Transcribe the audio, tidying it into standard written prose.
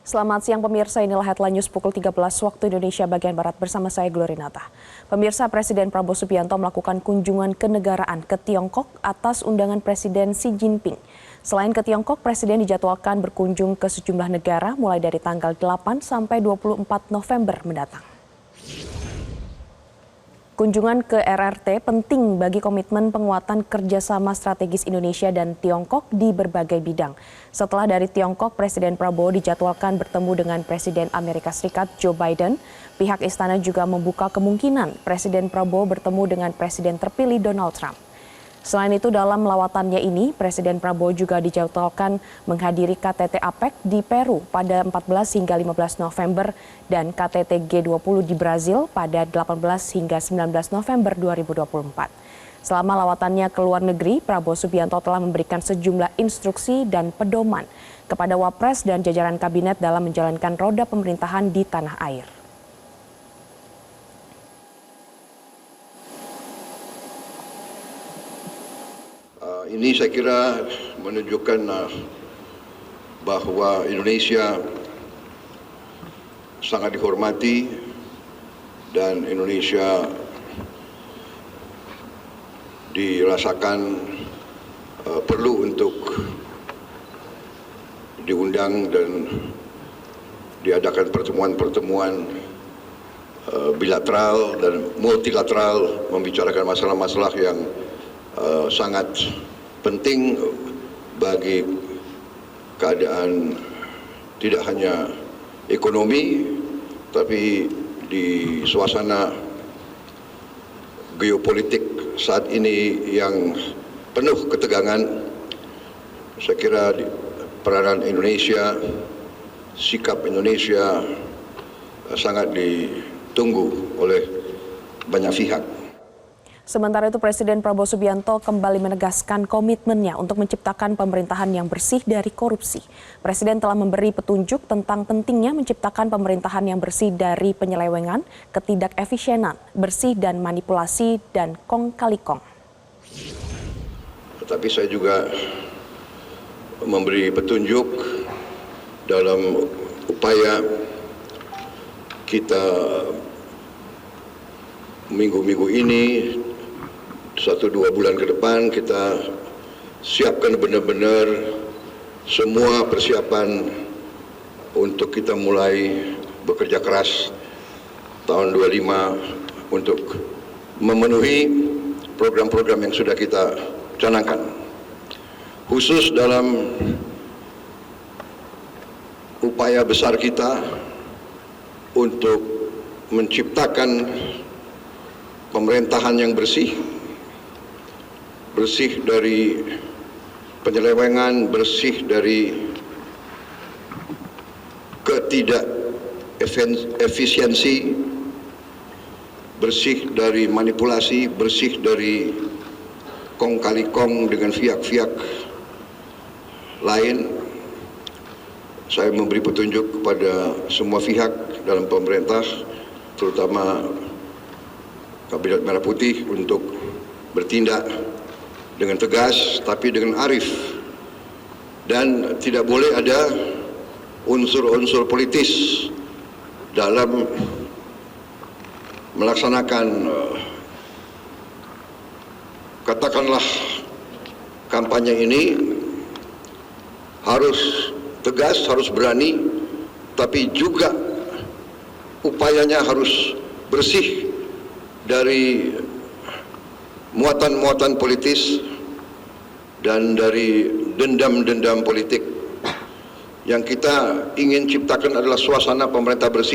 Selamat siang pemirsa, inilah headline news pukul 13 waktu Indonesia bagian Barat bersama saya Glorinata. Pemirsa, Presiden Prabowo Subianto melakukan kunjungan kenegaraan ke Tiongkok atas undangan Presiden Xi Jinping. Selain ke Tiongkok, Presiden dijadwalkan berkunjung ke sejumlah negara mulai dari tanggal 8 sampai 24 November mendatang. Kunjungan ke RRT penting bagi komitmen penguatan kerjasama strategis Indonesia dan Tiongkok di berbagai bidang. Setelah dari Tiongkok, Presiden Prabowo dijadwalkan bertemu dengan Presiden Amerika Serikat Joe Biden. Pihak istana juga membuka kemungkinan Presiden Prabowo bertemu dengan Presiden terpilih Donald Trump. Selain itu, dalam lawatannya ini, Presiden Prabowo juga dijadwalkan menghadiri KTT APEC di Peru pada 14 hingga 15 November dan KTT G20 di Brazil pada 18 hingga 19 November 2024. Selama lawatannya ke luar negeri, Prabowo Subianto telah memberikan sejumlah instruksi dan pedoman kepada Wapres dan jajaran kabinet dalam menjalankan roda pemerintahan di tanah air. Ini saya kira menunjukkan bahwa Indonesia sangat dihormati dan Indonesia dirasakan perlu untuk diundang dan diadakan pertemuan-pertemuan bilateral dan multilateral membicarakan masalah-masalah yang sangat penting bagi keadaan tidak hanya ekonomi, tapi di suasana geopolitik saat ini yang penuh ketegangan. Saya kira peranan Indonesia, sikap Indonesia sangat ditunggu oleh banyak pihak. Sementara itu, Presiden Prabowo Subianto kembali menegaskan komitmennya untuk menciptakan pemerintahan yang bersih dari korupsi. Presiden telah memberi petunjuk tentang pentingnya menciptakan pemerintahan yang bersih dari penyelewengan, ketidakefisienan, bersih dan manipulasi, dan kong kali kong. Tetapi saya juga memberi petunjuk dalam upaya kita minggu-minggu ini, 1-2 bulan ke depan kita siapkan benar-benar semua persiapan untuk kita mulai bekerja keras tahun 25 untuk memenuhi program-program yang sudah kita canangkan. Khusus dalam upaya besar kita untuk menciptakan pemerintahan yang bersih dari penyelewengan, bersih dari ketidakefisiensi, bersih dari manipulasi, bersih dari kong kali kong dengan pihak-pihak lain. Saya memberi petunjuk kepada semua pihak dalam pemerintah, terutama Kabinet Merah Putih, untuk bertindak dengan tegas tapi dengan arif, dan tidak boleh ada unsur-unsur politis dalam melaksanakan katakanlah kampanye ini. Harus tegas, harus berani, tapi juga upayanya harus bersih dari muatan-muatan politis dan dari dendam-dendam politik. Yang kita ingin ciptakan adalah suasana pemerintah bersih.